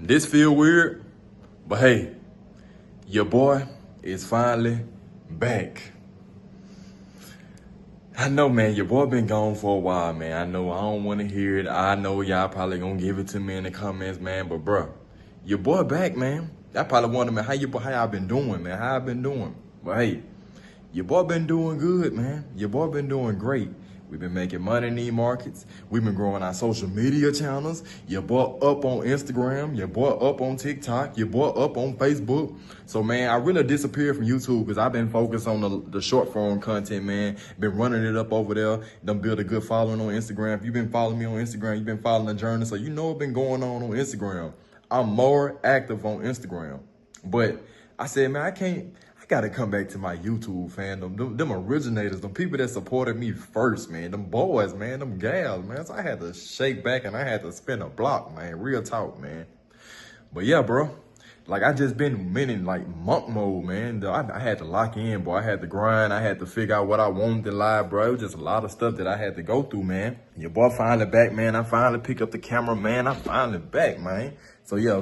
This feel weird, but hey, your boy is finally back. I know, man, your boy been gone for a while, man. I know I don't want to hear it. I know y'all probably gonna give it to me in the comments, man. But bro, your boy back, man. I probably wonder, man, how y'all been doing, man? How I been doing? But hey, your boy been doing good, man. Your boy been doing great. We've been making money in these markets. We've been growing our social media channels. Your boy up on Instagram. Your boy up on TikTok. Your boy up on Facebook. So, man, I really disappeared from YouTube because I've been focused on the short form content, man. Been running it up over there. Done build a good following on Instagram. If you've been following me on Instagram, you've been following the journey. So you know what's been going on Instagram. I'm more active on Instagram. But I said, man, I gotta come back to my YouTube fandom. Them originators, them people that supported me first, man. Them boys, man. Them gals, man. So I had to shake back and I had to spin a block, man. Real talk, man. But yeah, bro. Like, I just been in like monk mode, man. I had to lock in, boy. I had to grind. I had to figure out what I wanted to live, bro. It was just a lot of stuff that I had to go through, man. Your boy finally back, man. I finally picked up the camera, man. I finally back, man. So yeah,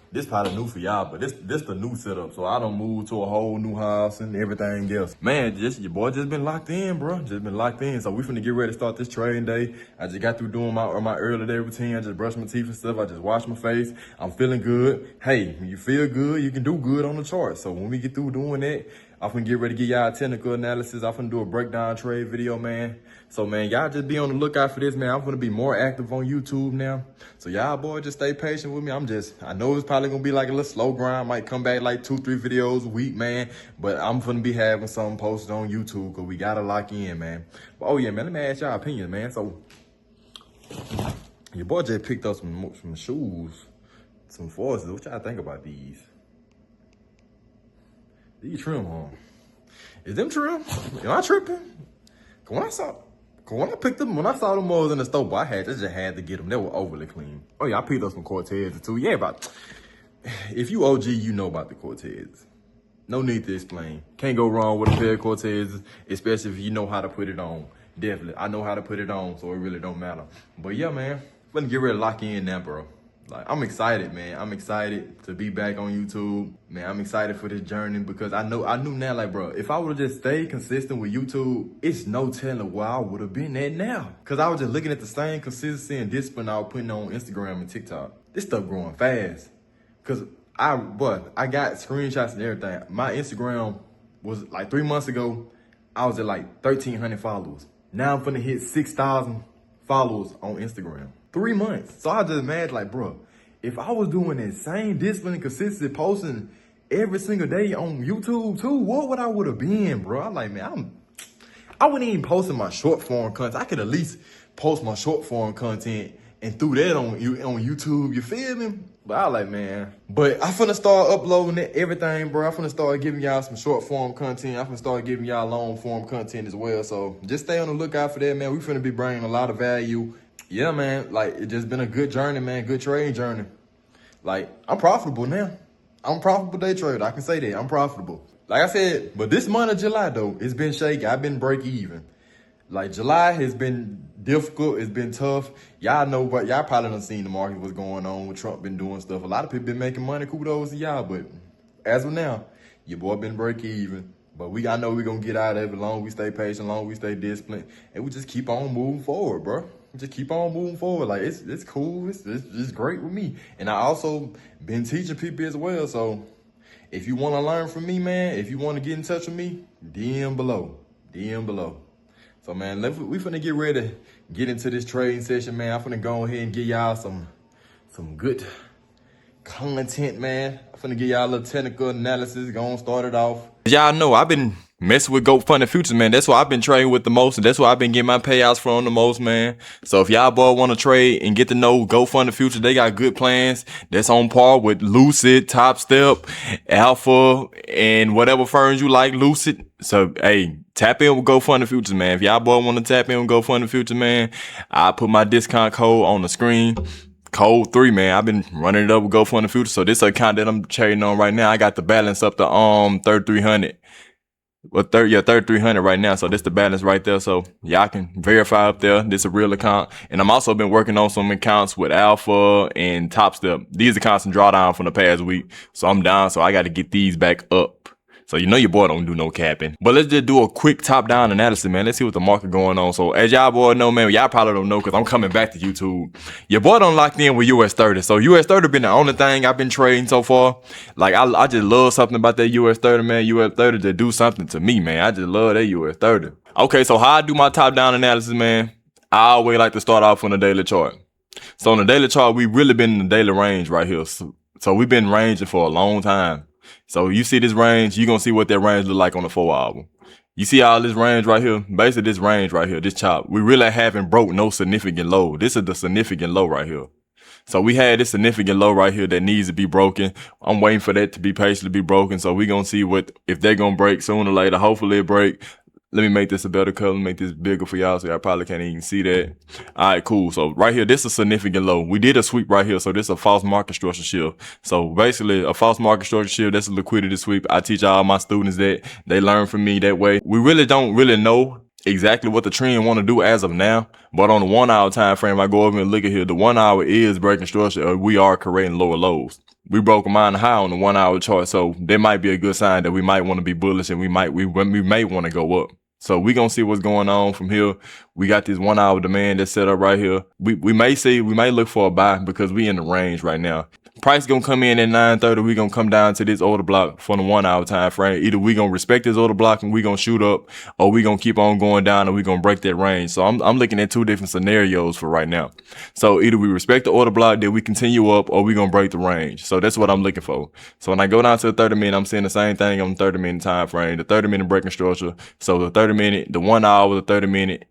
this probably new for y'all, but this the new setup. So I done moved to a whole new house and everything else. Man, your boy just been locked in, bro. Just been locked in. So we finna get ready to start this trading day. I just got through doing my early day routine. I just brushed my teeth and stuff. I just washed my face. I'm feeling good. Hey, when you feel good, you can do good on the chart. So when we get through doing that, I'm finna get ready to give y'all a technical analysis. I'm finna do a breakdown trade video, man. So, man, y'all just be on the lookout for this, man. I'm gonna be more active on YouTube now. So y'all, boy, just stay patient with me. I know it's probably gonna be like a little slow grind. Might come back like 2-3 videos a week, man. But I'm gonna be having something posted on YouTube because we gotta lock in, man. But, oh, yeah, man, let me ask y'all opinions, man. So, your boy just picked up some shoes, some forces. What y'all think about these? These trim, huh? Is them trim? Am I tripping? When I saw them moles in the store, boy, I just had to get them. They were overly clean. Oh yeah, I picked up some Cortez too. Yeah, but if you OG, you know about the Cortez. No need to explain. Can't go wrong with a pair of Cortez, especially if you know how to put it on. Definitely, I know how to put it on, so it really don't matter. But yeah, man, let me get ready to lock in now, bro. Like, I'm excited, man. I'm excited to be back on YouTube. Man, I'm excited for this journey because I knew now, like, bro, if I would have just stayed consistent with YouTube, it's no telling where I would have been at now. Because I was just looking at the same consistency and discipline I was putting on Instagram and TikTok. This stuff growing fast. Because I got screenshots and everything. My Instagram was, like, 3 months ago, I was at, like, 1,300 followers. Now I'm finna hit 6,000 followers on Instagram. 3 months. So I just imagine, like, bro, if I was doing that same discipline and consistency posting every single day on YouTube too, what would I would have been, bro? I'm like, man, I wouldn't even posting my short form content. I could at least post my short form content and threw that on YouTube, you feel me? But I like, man. But I finna start uploading everything, bro. I finna start giving y'all some short form content. I finna start giving y'all long form content as well. So just stay on the lookout for that, man. We finna be bringing a lot of value. Yeah, man, like, it just been a good journey, man, good trading journey. Like, I'm profitable now. I'm a profitable day trader. I can say that. I'm profitable. Like I said, but this month of July, though, it's been shaky. I've been break even. Like, July has been difficult. It's been tough. Y'all know, but y'all probably done seen the market, what's going on, with Trump been doing stuff. A lot of people been making money. Kudos to y'all, but as of now, your boy been break even. But I know we're going to get out of it long we stay patient, long we stay disciplined, and we just keep on moving forward, bro. Just keep on moving forward. Like, it's cool. It's great with me. And I also been teaching people as well. So if you want to learn from me, man, if you want to get in touch with me, DM below. DM below. So, man, we finna get ready to get into this trading session, man. I'm finna go ahead and give y'all some good content, man. I'm finna give y'all a little technical analysis. Gonna start it off. Y'all know I've been messing with GoFundMe futures, man. That's why I've been trading with the most, and that's why I've been getting my payouts from the most, man. So if y'all boy want to trade and get to know GoFundMe futures, they got good plans that's on par with Lucid, Top Step, Alpha, and whatever firms you like, Lucid. So, hey, tap in with GoFundMe futures, man. If y'all boy want to tap in with GoFundMe futures, man, I'll put my discount code on the screen. Code 3, man. I've been running it up with GoFundMe futures. So this account that I'm trading on right now, I got the balance up to 3,300. Well, 3,300 right now. So this the balance right there. So y'all can verify up there. This a real account. And I'm also been working on some accounts with Alpha and Top Step. These accounts in drawdown from the past week. So I'm down. So I got to get these back up. So you know your boy don't do no capping. But let's just do a quick top-down analysis, man. Let's see what the market going on. So as y'all boy know, man, y'all probably don't know because I'm coming back to YouTube. Your boy done locked in with US30. So US30 been the only thing I've been trading so far. Like I just love something about that US30, man. US30 to do something to me, man. I just love that US30. Okay, so how I do my top-down analysis, man, I always like to start off on the daily chart. So on the daily chart, we really been in the daily range right here. So we've been ranging for a long time. So you see this range, you're going to see what that range look like on the 4-hour. You see all this range right here? Basically this range right here, this chop. We really haven't broke no significant low. This is the significant low right here. So we had this significant low right here that needs to be broken. I'm waiting for that to be patiently be broken. So we're going to see if they're going to break sooner or later. Hopefully it break. Let me make this a better color, make this bigger for y'all so y'all probably can't even see that. All right, cool. So right here, this is a significant low. We did a sweep right here, so this is a false market structure shift. So basically, a false market structure shift, that's a liquidity sweep. I teach all my students that. They learn from me that way. We really don't know exactly what the trend want to do as of now, but on the 1-hour time frame, I go over and look at here. The 1 hour is breaking structure, or we are creating lower lows. We broke a mine high on the 1-hour chart, so that might be a good sign that we might want to be bullish and we may want to go up. So we gonna see what's going on from here. We got this 1-hour demand that's set up right here. We might look for a buy because we in the range right now. Price gonna come in at 9:30. We gonna come down to this order block for the 1-hour time frame. Either we gonna respect this order block and we gonna shoot up, or we gonna keep on going down and we gonna break that range. So I'm looking at two different scenarios for right now. So either we respect the order block, then we continue up, or we gonna break the range. So that's what I'm looking for. So when I go down to the 30 minute, I'm seeing the same thing on the 30 minute time frame. The 30 minute breaking structure. So the 30 minute, the 1 hour, the 30 minute,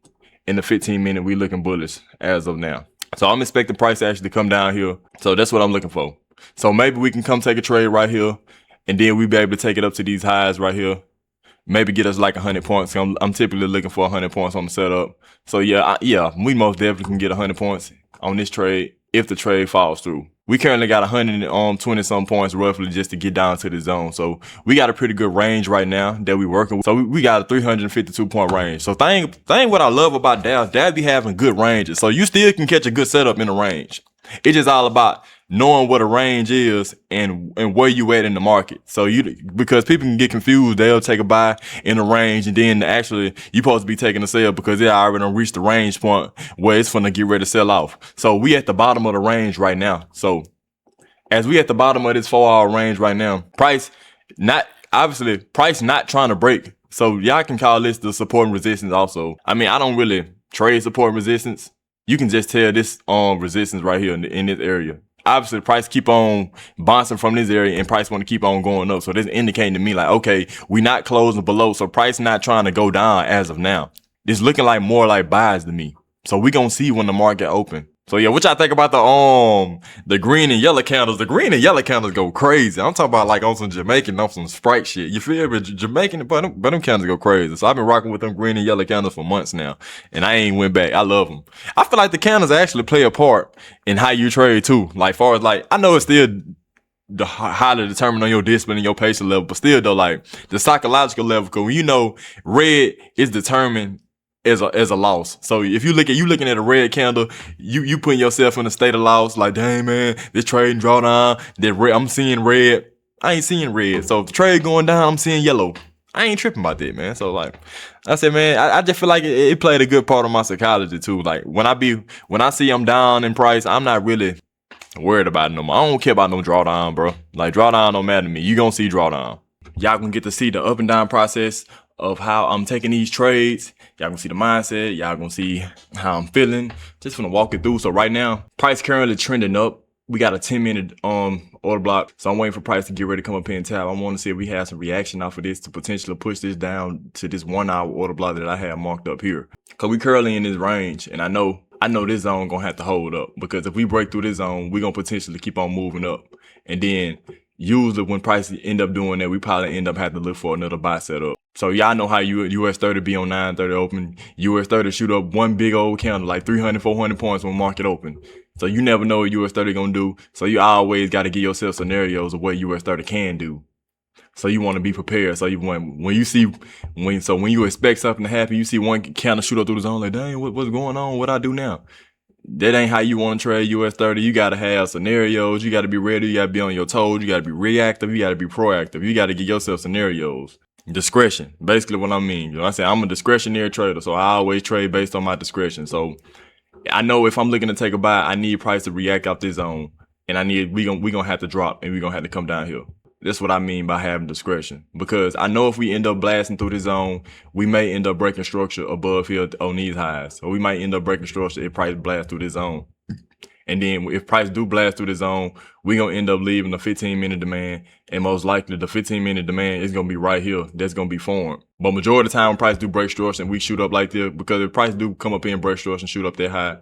and the 15 minute, we looking bullish as of now. So I'm expecting price to actually come down here. So that's what I'm looking for. So maybe we can come take a trade right here, and then we be able to take it up to these highs right here. Maybe get us like 100 points. I'm typically looking for 100 points on the setup. So yeah, we most definitely can get 100 points on this trade if the trade falls through. We currently got 120 some points roughly just to get down to the zone. So we got a pretty good range right now that we working with. So we got a 352 point range. So thing what I love about Dallas be having good ranges. So you still can catch a good setup in the range. It's just all about knowing what a range is and where you at in the market. So because people can get confused, they'll take a buy in the range and then actually you supposed to be taking a sell because they already done reached the range point where it's finna get ready to sell off. So we at the bottom of the range right now. So as we at the bottom of this 4-hour range right now, price not trying to break. So y'all can call this the support and resistance also. I mean, I don't really trade support and resistance. You can just tell this resistance right here in this area. Obviously, the price keep on bouncing from this area and price want to keep on going up. So this indicating to me like, okay, we not closing below. So price not trying to go down as of now. It's looking like more like buys to me. So we gonna see when the market open. So yeah, what y'all think about the green and yellow candles? The green and yellow candles go crazy. I'm talking about like on some Jamaican, on some Sprite shit. You feel me? Jamaican, but them candles go crazy. So I've been rocking with them green and yellow candles for months now, and I ain't went back. I love them. I feel like the candles actually play a part in how you trade too. Like far as like, I know it's still highly determined on your discipline and your patience level, but still though, like the psychological level, cause when you know red is determined as a loss. So if you looking at a red candle, you putting yourself in a state of loss, like, dang man, this trade drawdown, I'm seeing red. I ain't seeing red. So if the trade going down, I'm seeing yellow. I ain't tripping about that, man. So like I said, man, I just feel like it played a good part of my psychology too. Like when I see I'm down in price, I'm not really worried about it no more. I don't care about no drawdown, bro. Like drawdown don't matter to me. You gonna see drawdown. Y'all gonna get to see the up and down process of how I'm taking these trades. Y'all gonna see the mindset. Y'all gonna see how I'm feeling. Just gonna walk it through. So right now, price currently trending up. We got a 10-minute order block. So I'm waiting for price to get ready to come up here and tap. I want to see if we have some reaction off of this to potentially push this down to this 1-hour order block that I have marked up here. Cause we currently in this range, and I know this zone gonna have to hold up, because if we break through this zone, we gonna potentially keep on moving up. And then usually when prices end up doing that, we probably end up having to look for another buy setup. So y'all know how US30 be on 9:30 open. US30 shoot up one big old candle, like 300, 400 points when market open. So you never know what US30 gonna do. So you always got to give yourself scenarios of what US30 can do. So you want to be prepared. So when you expect something to happen, you see one counter shoot up through the zone, like, dang, what's going on? What I do now? That ain't how you want to trade US30. You got to have scenarios. You got to be ready. You got to be on your toes. You got to be reactive. You got to be proactive. You got to give yourself scenarios. Discretion, basically what I mean. You know what I say? I'm a discretionary trader, so I always trade based on my discretion. So I know if I'm looking to take a buy, I need price to react off this zone, and we gonna have to drop, and we gonna have to come down here. That's what I mean by having discretion, because I know if we end up blasting through this zone, we may end up breaking structure above here on these highs, or we might end up breaking structure if price blasts through this zone. And then if price do blast through the zone, we're going to end up leaving the 15-minute demand. And most likely the 15-minute demand is going to be right here. That's going to be formed. But majority of the time when price do break structure and we shoot up like this, because if price do come up here and break structure and shoot up that high,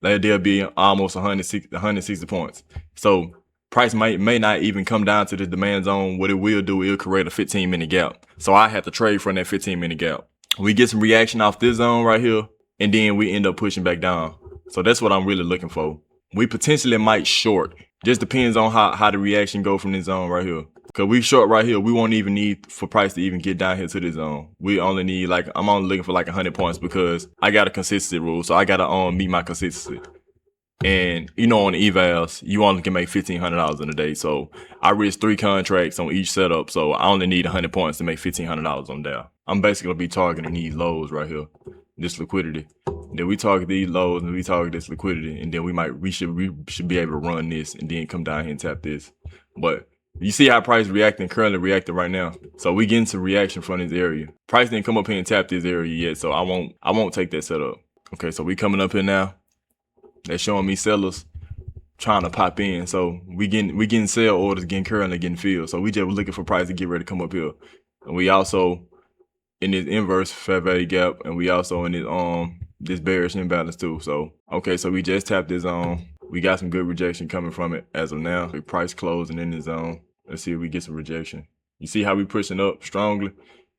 there'll be almost 160 points. So price may not even come down to the demand zone. What it will do, it'll create a 15-minute gap. So I have to trade from that 15-minute gap. We get some reaction off this zone right here, and then we end up pushing back down. So that's what I'm really looking for. We potentially might short. Just depends on how the reaction go from this zone right here. Cause we short right here, we won't even need for price to even get down here to this zone. We only need I'm only looking for 100 points because I got a consistency rule. So I gotta meet my consistency. And on the evals, you only can make $1,500 in a day. So I risk 3 contracts on each setup. So I only need 100 points to make $1,500 on there. I'm basically gonna be targeting these lows right here, this liquidity. Then we target these lows and we target this liquidity, and then we should be able to run this and then come down here and tap this. But you see how price currently reacting right now. So we getting some reaction from this area. Price didn't come up here and tap this area yet, so I won't take that setup. Okay, so we coming up here now. They're showing me sellers trying to pop in. So we getting sell orders currently getting filled. So we just looking for price to get ready to come up here. And we also in this inverse fair value gap, and we also in this bearish imbalance too. So okay, so we just tapped this zone. We got some good rejection coming from it as of now. The price closing in the zone. Let's see if we get some rejection. You see how we pushing up strongly?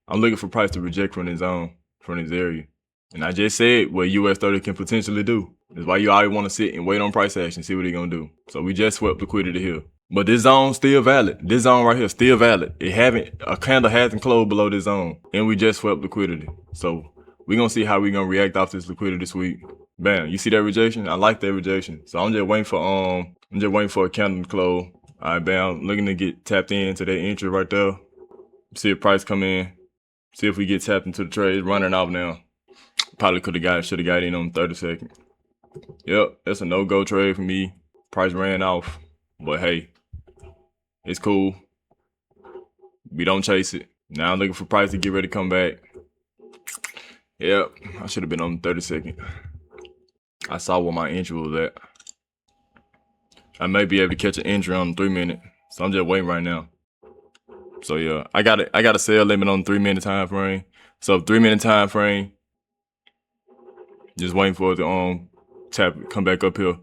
I'm looking for price to reject from this zone, from this area. And I just said what US30 can potentially do. That's why you always want to sit and wait on price action, see what they're gonna do. So we just swept liquidity here. But this zone's still valid. This zone right here is still valid. A candle hasn't closed below this zone. And we just swept liquidity. So we're gonna see how we're gonna react off this liquidity sweep. Bam, you see that rejection? I like that rejection. So I'm just waiting for a candle to close. All right, bam, looking to get tapped into that entry right there. See if price come in. See if we get tapped into the trade. It's running off now. Probably should have got in on 30 seconds. Yep, that's a no-go trade for me. Price ran off. But hey, it's cool. We don't chase it. Now I'm looking for price to get ready to come back. Yep, I should have been on 30 second. I saw where my entry was at. I may be able to catch an entry on 3 minute. So I'm just waiting right now. So yeah, I got a sell limit on 3 minute time frame. So 3 minute time frame. Just waiting for it to come back up here.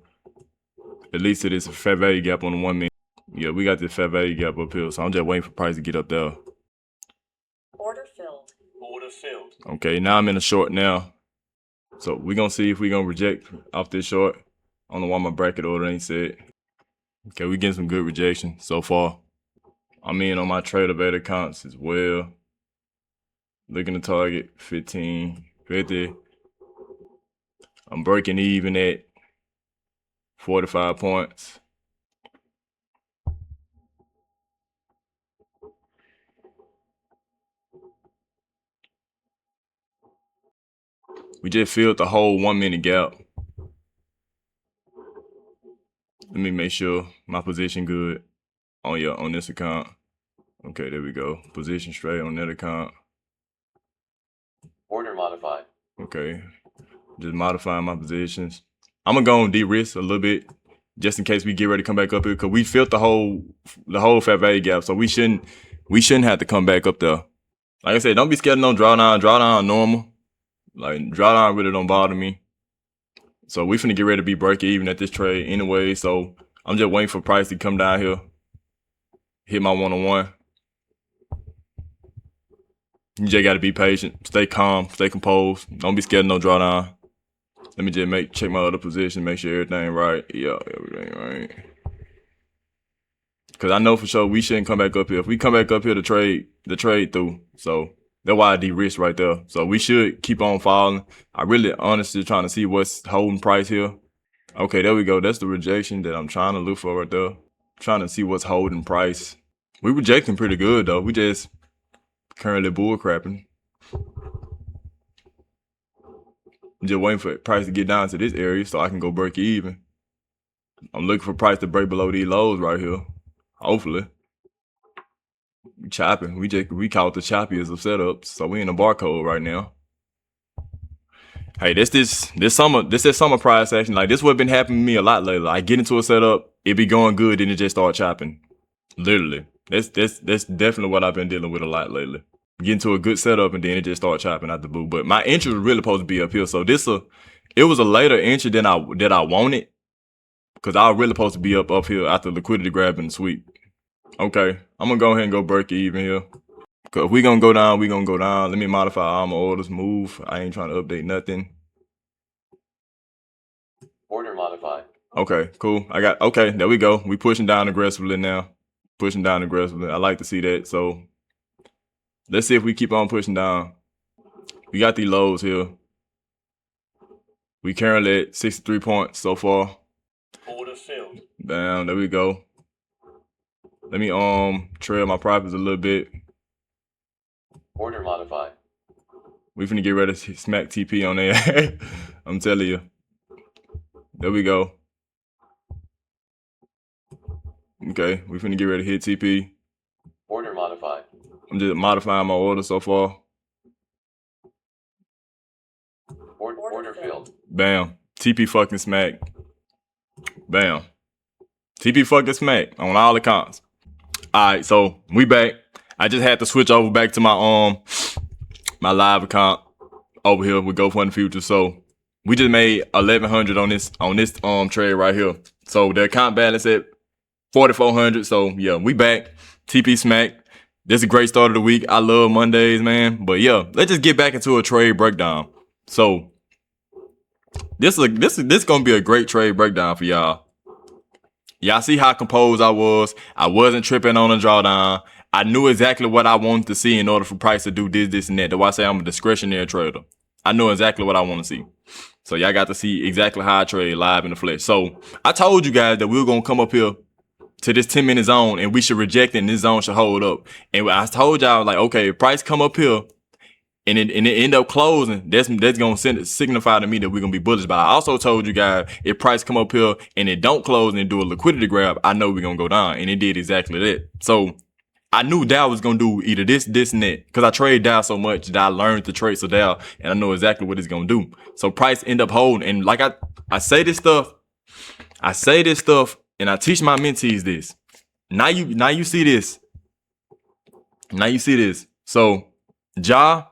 At least it is a fair value gap on the 1 minute. Yeah, we got this fair value gap up here. So I'm just waiting for price to get up there. Order filled. Order filled. Okay, now I'm in a short now. So we're gonna see if we're gonna reject off this short. I don't know why my bracket order ain't set. Okay, we getting some good rejection so far. I'm in on my trader beta accounts as well. Looking to target 15, 50. I'm breaking even at 45 points. We just filled the whole 1 minute gap. Let me make sure my position good on this account. Okay, there we go. Position straight on that account. Order modified. Okay, just modifying my positions. I'm gonna go and de-risk a little bit just in case we get ready to come back up here, because we filled the whole fair value gap, so we shouldn't have to come back up there. Like I said, don't be scared of no drawdown. Drawdown normal. Like drawdown really don't bother me. So we finna get ready to be break even at this trade anyway. So I'm just waiting for price to come down here, hit my 1-on-1. You just gotta be patient, stay calm, stay composed. Don't be scared of no drawdown. Let me just check my other position, make sure everything right. Yeah, everything right. Cause I know for sure we shouldn't come back up here. If we come back up here to trade, the trade through. So that's why I de-risk right there. So we should keep on falling. I really honestly trying to see what's holding price here. Okay, there we go. That's the rejection that I'm trying to look for right there. Trying to see what's holding price. We rejecting pretty good though. We just currently bull crapping. I'm just waiting for price to get down to this area so I can go break even. I'm looking for price to break below these lows right here. Hopefully. We chopping. We call it the choppiest of setups. So we in a barcode right now. Hey, this summer price action. Like this what been happening to me a lot lately. I get into a setup, it be going good, then it just start chopping. Literally. That's definitely what I've been dealing with a lot lately. Get into a good setup and then it just start chopping out the blue. But my entry was really supposed to be up here. So it was a later entry than I wanted. Cause I was really supposed to be up here after liquidity grab and sweep. Okay, I'm gonna go ahead and go break even here. Cause if we gonna go down, we gonna go down. Let me modify all my orders, move. I ain't trying to update nothing. Order modified. Okay, cool. Okay, there we go. We pushing down aggressively now. Pushing down aggressively. I like to see that. So let's see if we keep on pushing down. We got these lows here. We currently at 63 points so far. Order filled. Bam, there we go. Let me trail my profits a little bit. Order modified. We finna get ready to smack TP on there. I'm telling you. There we go. Okay, we finna get ready to hit TP. Order modified. I'm just modifying my order so far. Order filled. Bam. TP fucking smack. Bam. TP fucking smack on all accounts. Alright, so we back. I just had to switch over back to my my live account over here with Go Fund Future. So we just made 1,100 on this trade right here. So the account balance at 4,400. So yeah, we back. TP smack. This is a great start of the week. I love Mondays, man. But yeah, let's just get back into a trade breakdown. So this gonna be a great trade breakdown for y'all. Y'all see how composed I was. I wasn't tripping on a drawdown. I knew exactly what I wanted to see in order for price to do this, and that. That's why I say I'm a discretionary trader. I know exactly what I want to see. So y'all got to see exactly how I trade live in the flesh. So I told you guys that we were going to come up here to this 10-minute zone and we should reject it and this zone should hold up. And I told y'all, like, okay, if price come up here and it end up closing, that's going to signify to me that we're going to be bullish. But I also told you guys, if price come up here and it don't close and do a liquidity grab, I know we're going to go down. And it did exactly that. So I knew Dow was going to do either this, and that. Because I trade Dow so much that I learned to trade so Dow. And I know exactly what it's going to do. So price end up holding. And like I say this stuff and I teach my mentees this. Now you see this. Now you see this. So Ja,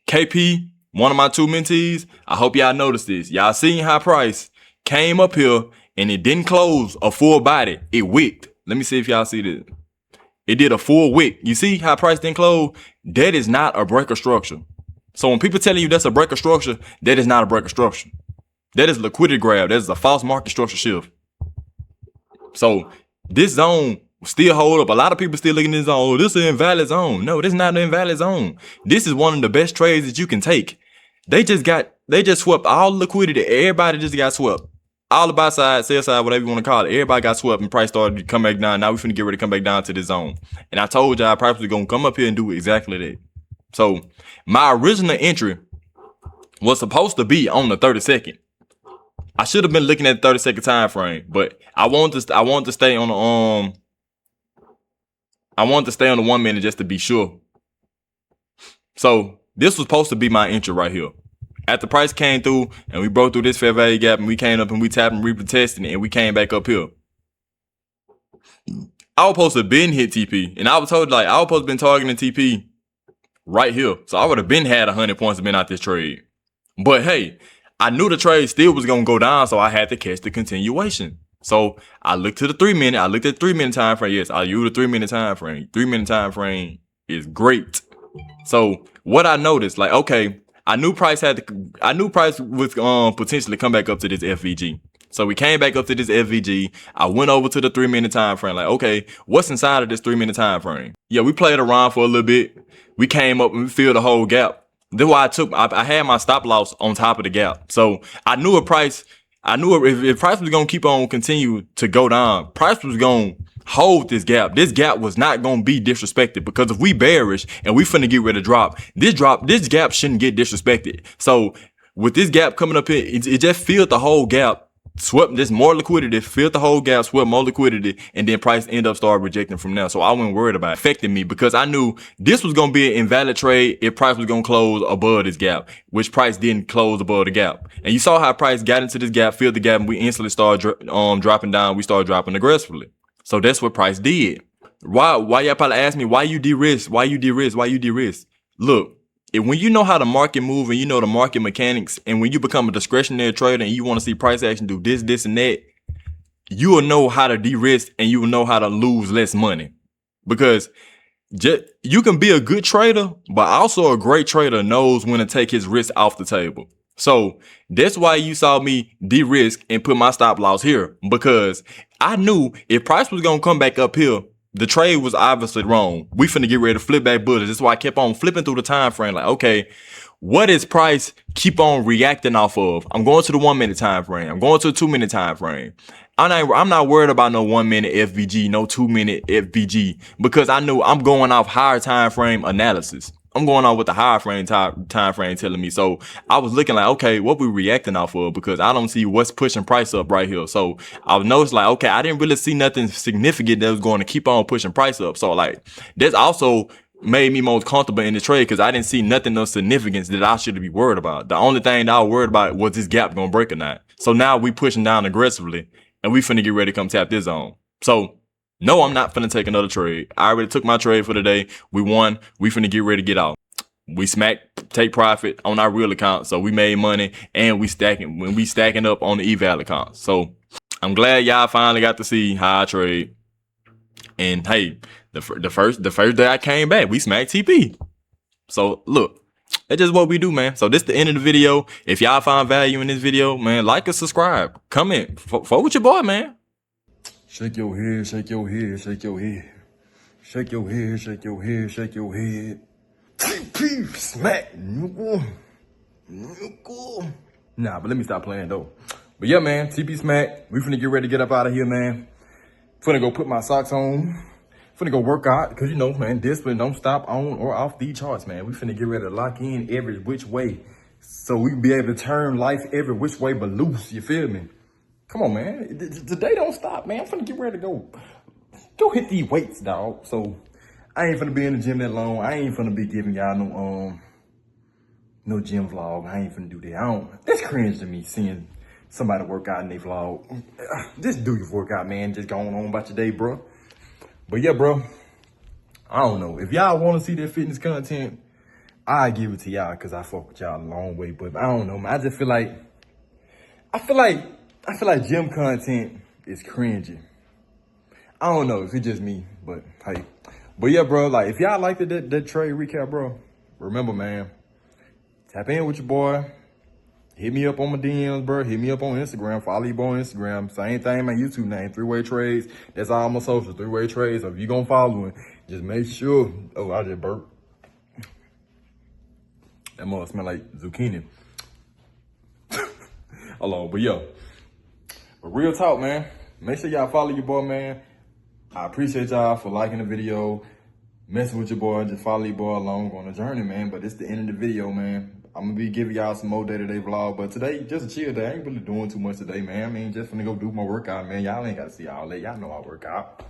KP, one of my two mentees, I hope y'all noticed this. Y'all seen how price came up here and it didn't close a full body. It wicked. Let me see if y'all see this. It did a full wick. You see how price didn't close? That is not a breaker structure. So when people telling you that's a breaker structure, that is not a breaker structure. That is liquidity grab. That is a false market structure shift. So this zone still hold up. A lot of people still looking at this zone. Oh, this is an invalid zone. No, this is not an invalid zone. This is one of the best trades that you can take. They just swept all the liquidity. Everybody just got swept. All the buy side, sell side, whatever you want to call it. Everybody got swept and price started to come back down. Now we finna get ready to come back down to this zone. And I told y'all price was gonna come up here and do exactly that. So my original entry was supposed to be on the 30-second. I should have been looking at the 30-second time frame, but I wanted to stay on the 1 minute just to be sure. So this was supposed to be my entry right here. After price came through and we broke through this fair value gap and we came up and we tapped and retesting it and we came back up here. I was supposed to have been hit TP and I was told I was supposed to have been targeting TP right here. So I would have been had 100 points and been out this trade. But hey, I knew the trade still was going to go down, so I had to catch the continuation. So I looked to the 3 minute. I looked at the 3 minute time frame. Yes, I use the 3 minute time frame. 3 minute time frame is great. So what I noticed, okay, I knew price was potentially come back up to this FVG. So we came back up to this FVG. I went over to the 3-minute time frame. Like, okay, what's inside of this 3-minute time frame? Yeah, we played around for a little bit. We came up and we filled the whole gap. That's why I had my stop loss on top of the gap. So I knew if price was gonna keep on continue to go down, price was gonna hold this gap. This gap was not gonna be disrespected, because if we bearish and we finna get ready to drop, this gap shouldn't get disrespected. So with this gap coming up here, it just filled the whole gap. Swept this more liquidity, filled the whole gap, swept more liquidity, and then price ended up started rejecting from there. So I wasn't worried about it affecting me, because I knew this was going to be an invalid trade if price was going to close above this gap, which price didn't close above the gap. And you saw how price got into this gap, filled the gap, and we instantly started dropping down. We started dropping aggressively. So that's what price did. Why y'all probably ask me, why you de-risk? Why you de-risk? Why you de-risk? Look. When you know how the market move and you know the market mechanics, and when you become a discretionary trader and you want to see price action do this, and that, you will know how to de-risk and you will know how to lose less money. Because you can be a good trader, but also a great trader knows when to take his risk off the table. So that's why you saw me de-risk and put my stop loss here, because I knew if price was going to come back up here, the trade was obviously wrong. We finna get ready to flip back bullets. That's why I kept on flipping through the time frame. Like, okay, what is price keep on reacting off of? I'm going to the 1-minute time frame. I'm going to the 2-minute time frame. I'm not worried about no 1-minute FVG, no 2-minute FVG, because I know I'm going off higher time frame analysis. I'm going on with the higher frame time frame telling me. So I was looking like, okay, what we reacting off of, because I don't see what's pushing price up right here. So I noticed like, okay, I didn't really see nothing significant that was going to keep on pushing price up. So like, that's also made me most comfortable in the trade, because I didn't see nothing of significance that I should be worried about. The only thing that I was worried about was this gap going to break or not. So now we pushing down aggressively and we finna get ready to come tap this zone. So no, I'm not finna take another trade. I already took my trade for the day. We won. We finna get ready to get out. We take profit on our real account. So we made money, and we stacking up on the eval account. So I'm glad y'all finally got to see how I trade. And hey, the first day I came back, we smacked TP. So look, that's just what we do, man. So this is the end of the video. If y'all find value in this video, man, like and subscribe. Comment. Fuck with your boy, man. Shake your head, shake your head, shake your head. Shake your head, shake your head, shake your head. TP smack. Nah, but let me stop playing though. But yeah, man, TP smack. We finna get ready to get up out of here, man. Finna go put my socks on. Finna go work out, because you know, man, discipline don't stop on or off these charts, man. We finna get ready to lock in every which way, so we can be able to turn life every which way but loose. You feel me? Come on, man. The day don't stop, man. I'm finna get ready to go hit these weights, dog. So I ain't finna be in the gym that long. I ain't finna be giving y'all no gym vlog. I ain't finna do that. That's cringe to me, seeing somebody work out in their vlog. Just do your workout, man. Just going on about your day, bro. But yeah, bro, I don't know. If y'all want to see that fitness content, I give it to y'all, because I fuck with y'all a long way. But I don't know, man. I just feel like, I feel like gym content is cringy. I don't know if it's just me, but hey. But yeah, bro, like, if y'all like that trade recap, bro, remember, man, tap in with your boy. Hit me up on my DMs, bro. Hit me up on Instagram. Follow your boy on Instagram. Same thing, my YouTube name, 3-Way Trades. That's all my social, 3-Way Trades. So if you gonna follow it, just make sure. Oh, I just burped. That must smell like zucchini. Hold on, but yo. But real talk, man. Make sure y'all follow your boy, man. I appreciate y'all for liking the video, messing with your boy. Just follow your boy along on the journey, man. But it's the end of the video, man. I'm gonna be giving y'all some more day-to-day vlog, but today, just a chill day. I ain't really doing too much today, man. I mean, just finna go do my workout, man. Y'all ain't gotta see all that. Y'all know I work out.